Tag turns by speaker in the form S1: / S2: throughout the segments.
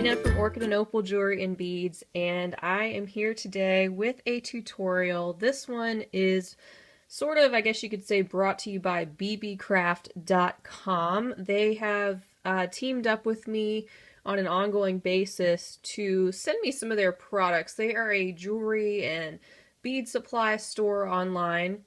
S1: Gina from Orchid and Opal Jewelry and Beads, and I am here today with a tutorial. This one is sort of, I guess you could say, brought to you by bbcraft.com. They have teamed up with me on an ongoing basis to send me some of their products. They are a jewelry and bead supply store online.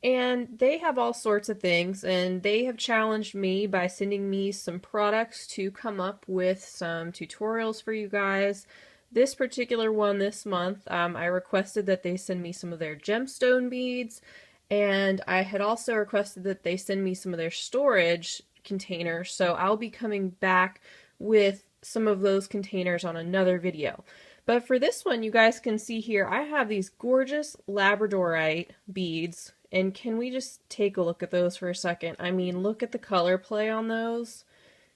S1: And they have all sorts of things, and they have challenged me by sending me some products to come up with some tutorials for you guys. This particular one this month, I requested that they send me some of their gemstone beads, and I had also requested that they send me some of their storage containers, so I'll be coming back with some of those containers on another video. But for this one, you guys can see here, I have these gorgeous Labradorite beads. And can we just take a look at those for a second? I mean, look at the color play on those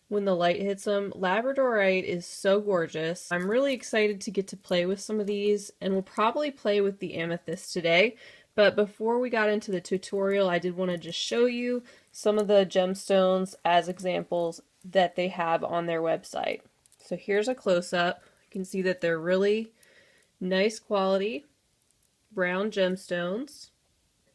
S1: when the light hits them. Labradorite is so gorgeous. I'm really excited to get to play with some of these, and we'll probably play with the amethyst today. But before we got into the tutorial, I did want to just show you some of the gemstones as examples that they have on their website. So here's a close-up. You can see that they're really nice quality brown gemstones.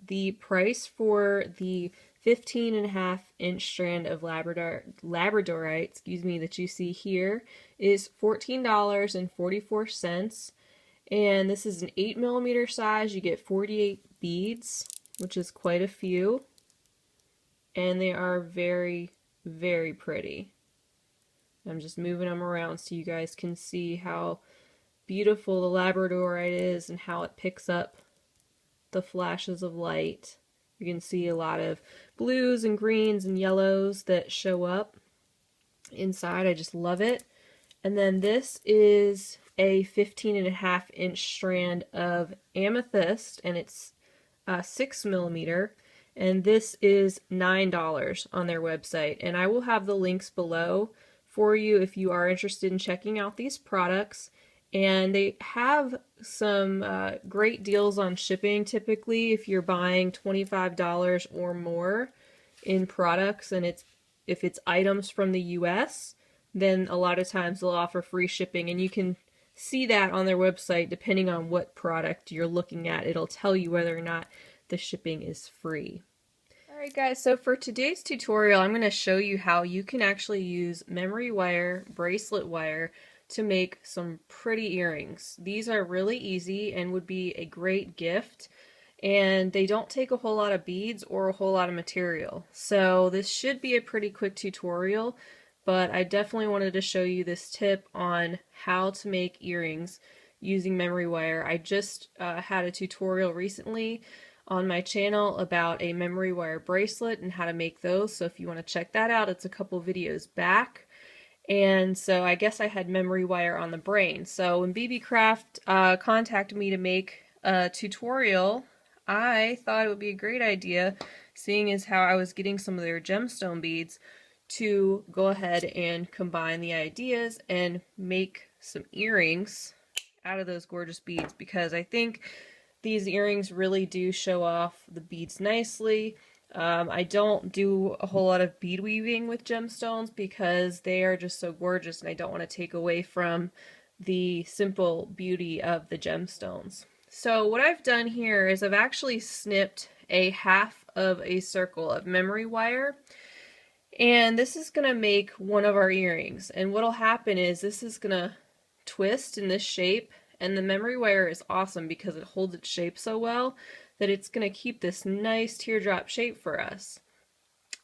S1: The price for the 15.5-inch strand of Labradorite, that you see here is $14.44. And this is an 8mm size. You get 48 beads, which is quite a few. And they are very, very pretty. I'm just moving them around so you guys can see how beautiful the Labradorite is and how it picks up the flashes of light. You can see a lot of blues and greens and yellows that show up inside. I just love it. And then this is a 15.5-inch strand of amethyst, and it's 6mm, and this is $9 on their website. And I will have the links below for you if you are interested in checking out these products. And they have some great deals on shipping typically if you're buying $25 or more in products, and if it's items from the US, then a lot of times they'll offer free shipping, and you can see that on their website depending on what product you're looking at. It'll tell you whether or not the shipping is free. Alright guys, so for today's tutorial I'm going to show you how you can actually use memory wire, bracelet wire, to make some pretty earrings. These are really easy and would be a great gift, and they don't take a whole lot of beads or a whole lot of material. So this should be a pretty quick tutorial, but I definitely wanted to show you this tip on how to make earrings using memory wire. I just had a tutorial recently on my channel about a memory wire bracelet and how to make those, so if you want to check that out, it's a couple videos back. And so I guess I had memory wire on the brain. So when BB Craft contacted me to make a tutorial, I thought it would be a great idea, seeing as how I was getting some of their gemstone beads, to go ahead and combine the ideas and make some earrings out of those gorgeous beads, because I think these earrings really do show off the beads nicely. I don't do a whole lot of bead weaving with gemstones because they are just so gorgeous, and I don't want to take away from the simple beauty of the gemstones. So what I've done here is I've actually snipped a half of a circle of memory wire, and this is going to make one of our earrings. And what'll happen is this is going to twist in this shape, and the memory wire is awesome because it holds its shape so well that it's going to keep this nice teardrop shape for us.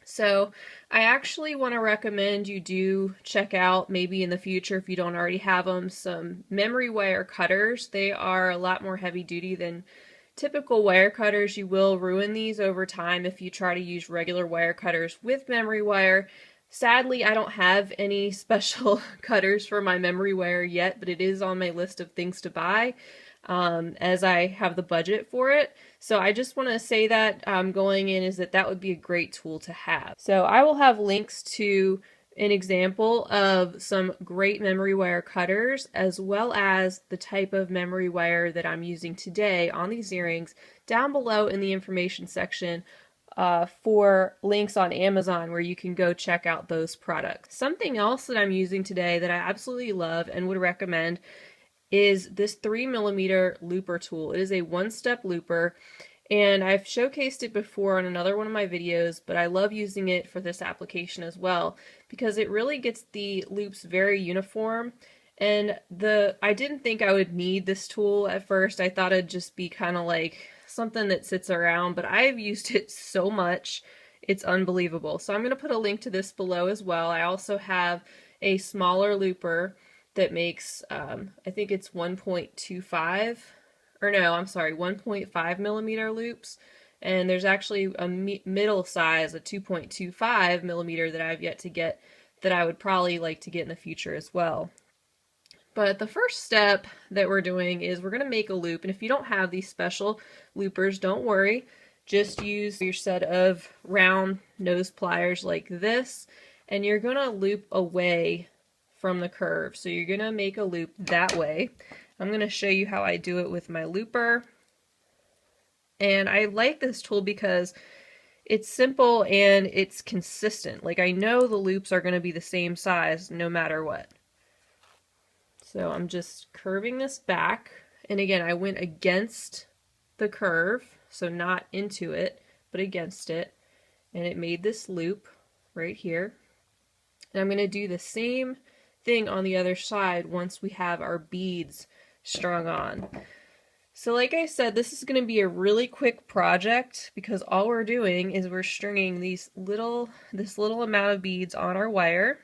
S1: So I actually want to recommend you do check out, maybe in the future if you don't already have them, some memory wire cutters. They are a lot more heavy duty than typical wire cutters. You will ruin these over time if you try to use regular wire cutters with memory wire. Sadly, I don't have any special cutters for my memory wire yet, but it is on my list of things to buy, as I have the budget for it. So I just want to say that going in is that would be a great tool to have. So I will have links to an example of some great memory wire cutters, as well as the type of memory wire that I'm using today on these earrings, down below in the information section for links on Amazon where you can go check out those products. Something else that I'm using today that I absolutely love and would recommend is this 3mm looper tool. It is a one-step looper, and I've showcased it before on another one of my videos, but I love using it for this application as well because it really gets the loops very uniform. And I didn't think I would need this tool at first. I thought it'd just be kind of like something that sits around, but I've used it so much. It's unbelievable. So I'm going to put a link to this below as well. I also have a smaller looper that makes, I think it's 1.25, or no, I'm sorry, 1.5mm loops. And there's actually a middle size, a 2.25mm that I've yet to get that I would probably like to get in the future as well. But the first step that we're doing is we're going to make a loop. And if you don't have these special loopers, don't worry. Just use your set of round nose pliers like this, and you're going to loop away from the curve. So you're going to make a loop that way. I'm going to show you how I do it with my looper. And I like this tool because it's simple and it's consistent. Like, I know the loops are going to be the same size no matter what. So I'm just curving this back. And again, I went against the curve, so not into it, but against it. And it made this loop right here. And I'm going to do the same thing on the other side once we have our beads strung on. So like I said, this is going to be a really quick project because all we're doing is we're stringing this little amount of beads on our wire.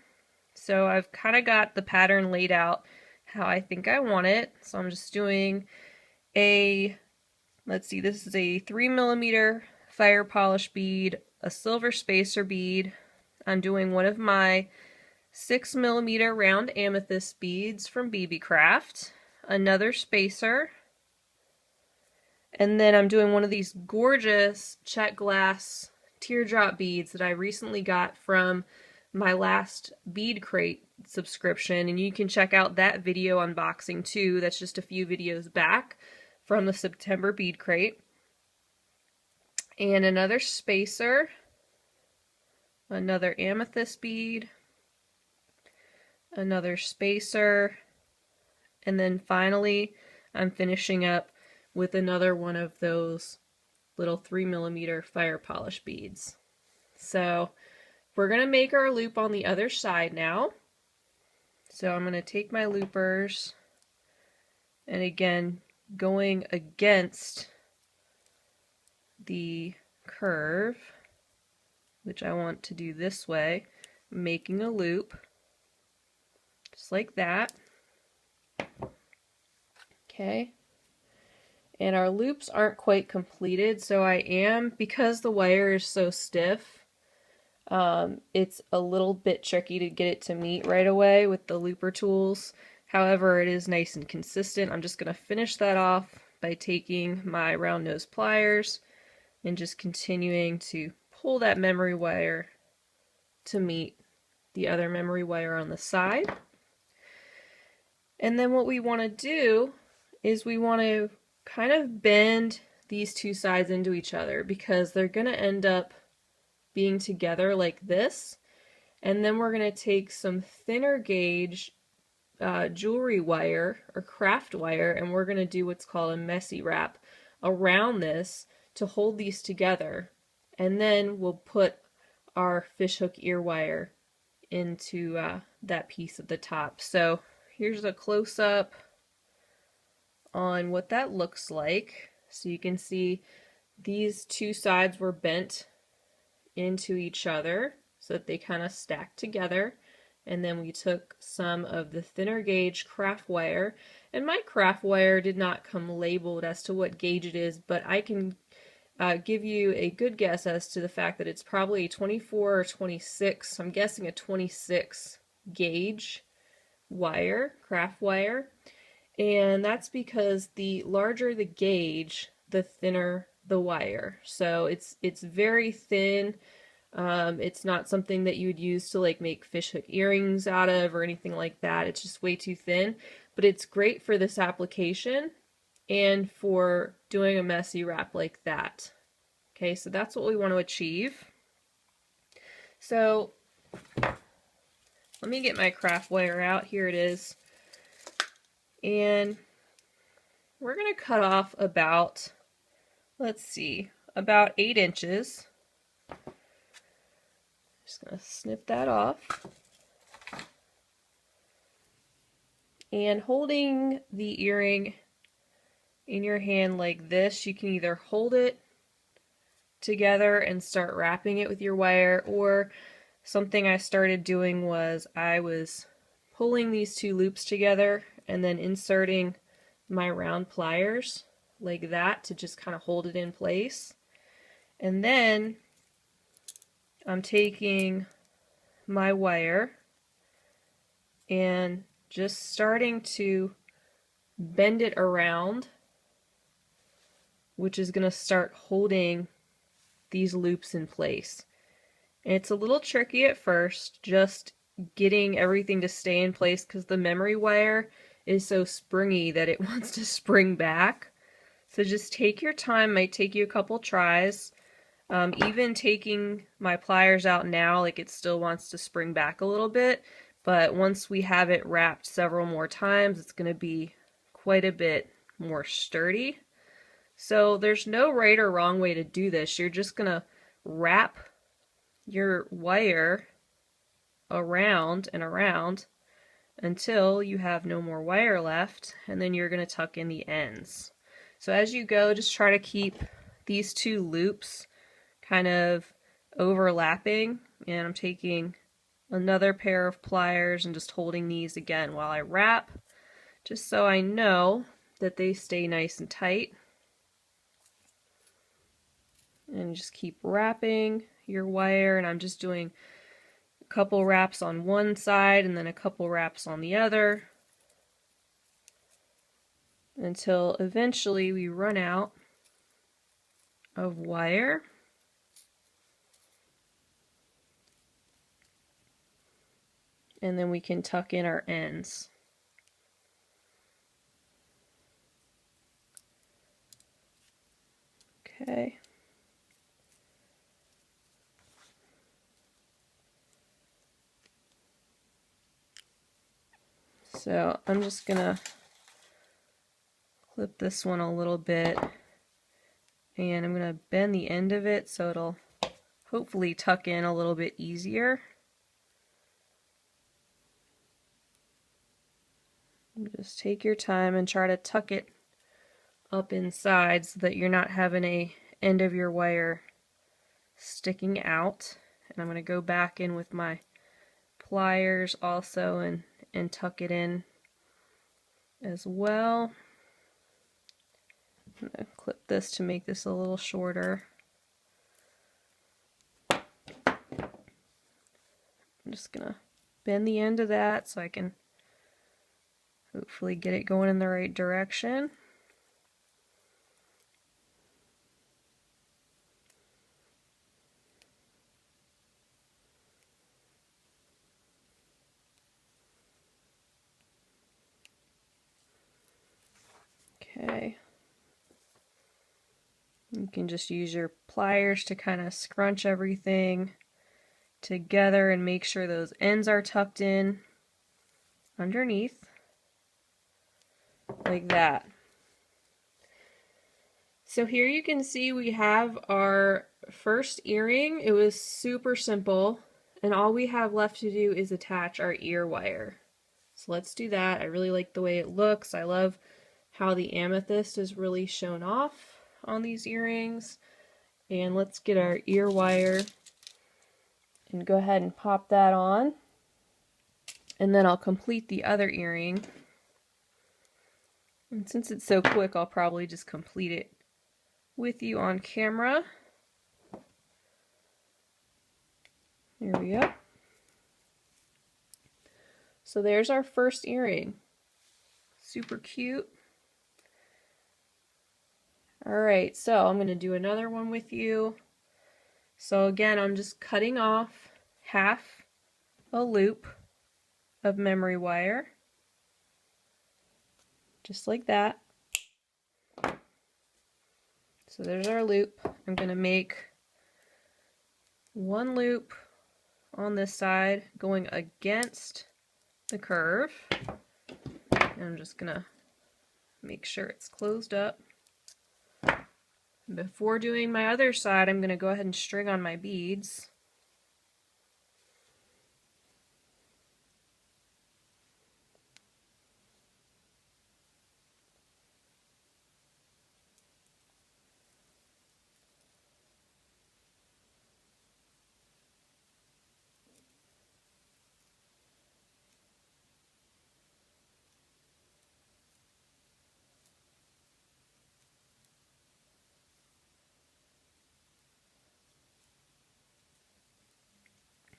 S1: So I've kind of got the pattern laid out how I think I want it. So I'm just doing let's see, this is a 3mm fire polish bead, a silver spacer bead. I'm doing one of my 6mm round amethyst beads from BB Craft, another spacer, and then I'm doing one of these gorgeous check glass teardrop beads that I recently got from my last bead crate subscription, and you can check out that video unboxing too. That's just a few videos back from the September bead crate. And another spacer, another amethyst bead, another spacer, and then finally I'm finishing up with another one of those little 3mm fire polish beads. So we're going to make our loop on the other side now. So I'm going to take my loopers, and again, going against the curve, which I want to do this way, making a loop, just like that. Okay. And our loops aren't quite completed, so because the wire is so stiff, it's a little bit tricky to get it to meet right away with the looper tools. However, it is nice and consistent. I'm just going to finish that off by taking my round nose pliers and just continuing to pull that memory wire to meet the other memory wire on the side. And then what we want to do is we want to kind of bend these two sides into each other because they're going to end up being together like this. And then we're going to take some thinner gauge jewelry wire or craft wire, and we're going to do what's called a messy wrap around this to hold these together. And then we'll put our fishhook ear wire into that piece at the top. So here's a close-up on what that looks like. So you can see these two sides were bent into each other so that they kind of stack together. And then we took some of the thinner gauge craft wire, and my craft wire did not come labeled as to what gauge it is, but I can give you a good guess as to the fact that it's probably a 24 or 26, I'm guessing a 26 gauge wire, craft wire. And that's because the larger the gauge, the thinner the wire. So it's very thin. It's not something that you would use to like make fishhook earrings out of or anything like that. It's just way too thin, but it's great for this application and for doing a messy wrap like that. Okay, so that's what we want to achieve. So let me get my craft wire out. Here it is. And we're going to cut off about, let's see, about 8 inches. Just going to snip that off. And holding the earring in your hand like this, you can either hold it together and start wrapping it with your wire, or something I started doing was I was pulling these 2 loops together and then inserting my round pliers like that to just kind of hold it in place. And then I'm taking my wire and just starting to bend it around, which is going to start holding these loops in place. And it's a little tricky at first, just getting everything to stay in place because the memory wire is so springy that it wants to spring back. So just take your time, might take you a couple tries. Even taking my pliers out now, like it still wants to spring back a little bit, but once we have it wrapped several more times, it's going to be quite a bit more sturdy. So there's no right or wrong way to do this. You're just going to wrap your wire around and around until you have no more wire left, and then you're going to tuck in the ends. So as you go, just try to keep these 2 loops kind of overlapping, and I'm taking another pair of pliers and just holding these again while I wrap, just so I know that they stay nice and tight. And just keep wrapping your wire, and I'm just doing a couple wraps on one side and then a couple wraps on the other until eventually we run out of wire. And then we can tuck in our ends. Okay. So I'm just gonna clip this one a little bit, and I'm gonna bend the end of it so it'll hopefully tuck in a little bit easier. Just take your time and try to tuck it up inside so that you're not having a end of your wire sticking out. And I'm going to go back in with my pliers also and tuck it in as well. I'm going to clip this to make this a little shorter. I'm just going to bend the end of that so I can hopefully get it going in the right direction. Okay. You can just use your pliers to kind of scrunch everything together and make sure those ends are tucked in underneath. Like that. So here you can see we have our first earring. It was super simple, and all we have left to do is attach our ear wire. So let's do that. I really like the way it looks. I love how the amethyst is really shown off on these earrings. And let's get our ear wire and go ahead and pop that on. And then I'll complete the other earring. And since it's so quick, I'll probably just complete it with you on camera. There we go. So there's our first earring. Super cute. Alright, so I'm going to do another one with you. So again, I'm just cutting off half a loop of memory wire. Just like that. So there's our loop. I'm going to make one loop on this side going against the curve. And I'm just going to make sure it's closed up. Before doing my other side, I'm going to go ahead and string on my beads.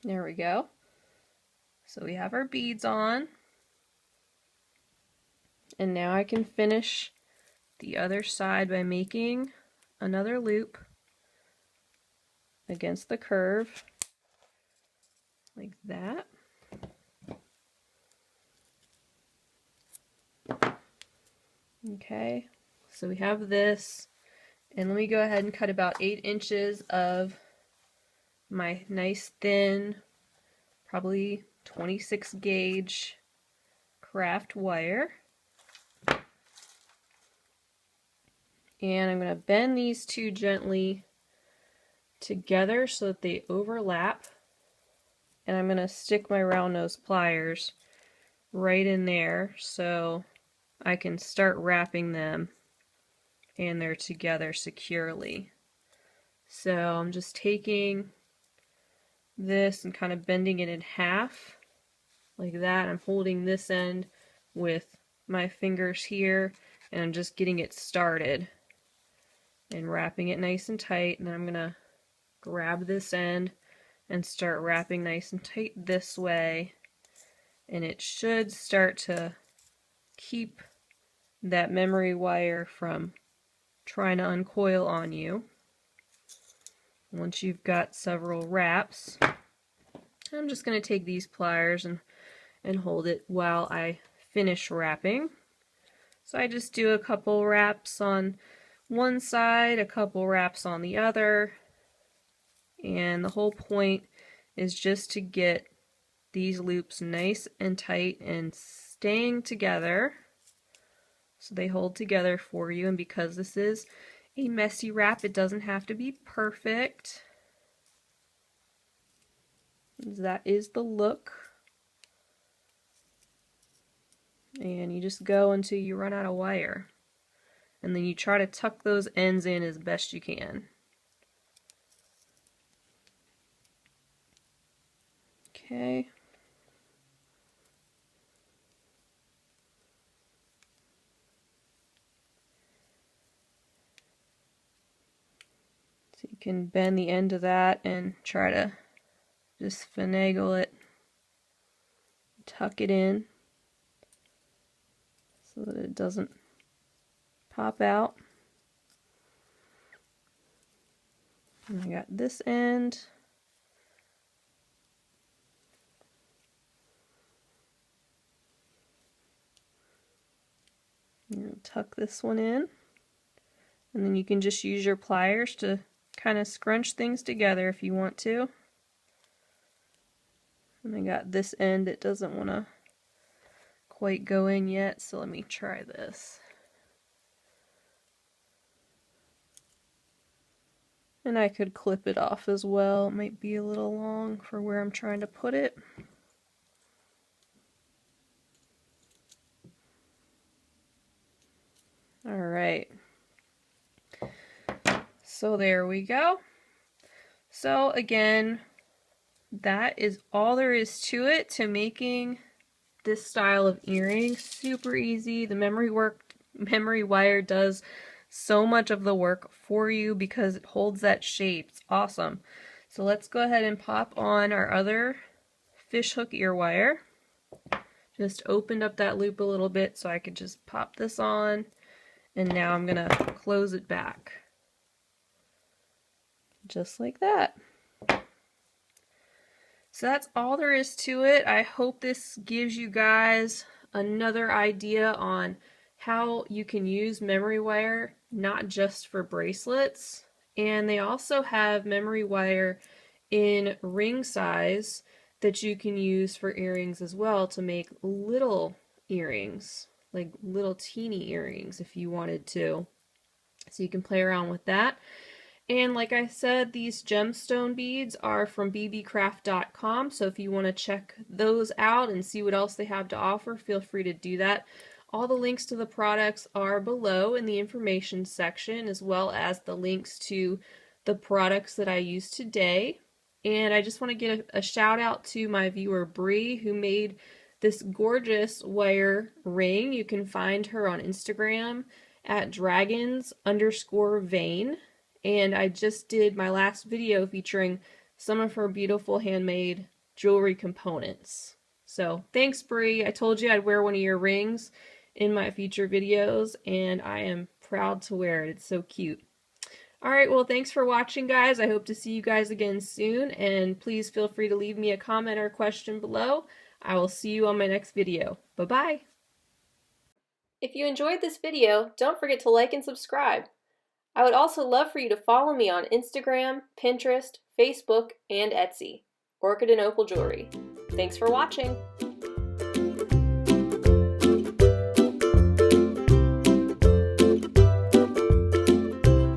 S1: There we go. So we have our beads on. And now I can finish the other side by making another loop against the curve, like that. Okay, so we have this, and let me go ahead and cut about 8 inches of my nice thin, probably 26 gauge craft wire. And I'm going to bend these two gently together so that they overlap. And I'm going to stick my round nose pliers right in there so I can start wrapping them and they're together securely. So I'm just taking this and kind of bending it in half like that. I'm holding this end with my fingers here and I'm just getting it started and wrapping it nice and tight, and then I'm going to grab this end and start wrapping nice and tight this way, and it should start to keep that memory wire from trying to uncoil on you. Once you've got several wraps, I'm just going to take these pliers and hold it while I finish wrapping. So I just do a couple wraps on one side, a couple wraps on the other, and the whole point is just to get these loops nice and tight and staying together so they hold together for you. And because this is a messy wrap, it doesn't have to be perfect. That is the look. And you just go until you run out of wire. And then you try to tuck those ends in as best you can. Okay. So you can bend the end of that and try to just finagle it, tuck it in so that it doesn't pop out. And I got this end. Tuck this one in, and then you can just use your pliers to kind of scrunch things together if you want to. And I got this end that doesn't want to quite go in yet, so let me try this. And I could clip it off as well. It might be a little long for where I'm trying to put it. Alright, so there we go. So again, that is all there is to it, to making this style of earring. Super easy. The memory wire does so much of the work for you because it holds that shape. It's awesome. So let's go ahead and pop on our other fishhook ear wire. Just opened up that loop a little bit so I could just pop this on. And now I'm going to close it back. Just like that. So that's all there is to it. I hope this gives you guys another idea on how you can use memory wire not just for bracelets, and they also have memory wire in ring size that you can use for earrings as well to make little earrings, like little teeny earrings if you wanted to. So you can play around with that. And like I said, these gemstone beads are from bbcraft.com, so if you want to check those out and see what else they have to offer, feel free to do that. All the links to the products are below in the information section, as well as the links to the products that I used today. And I just want to give a shout out to my viewer Bree, who made this gorgeous wire ring. You can find her on Instagram at dragons_vein. And I just did my last video featuring some of her beautiful handmade jewelry components. So thanks, Bree. I told you I'd wear one of your rings in my future videos, and I am proud to wear it. It's so cute. Alright, well, thanks for watching, guys. I hope to see you guys again soon, and please feel free to leave me a comment or question below. I will see you on my next video. Bye-bye! If you enjoyed this video, don't forget to like and subscribe. I would also love for you to follow me on Instagram, Pinterest, Facebook, and Etsy, Orchid and Opal Jewelry. Thanks for watching!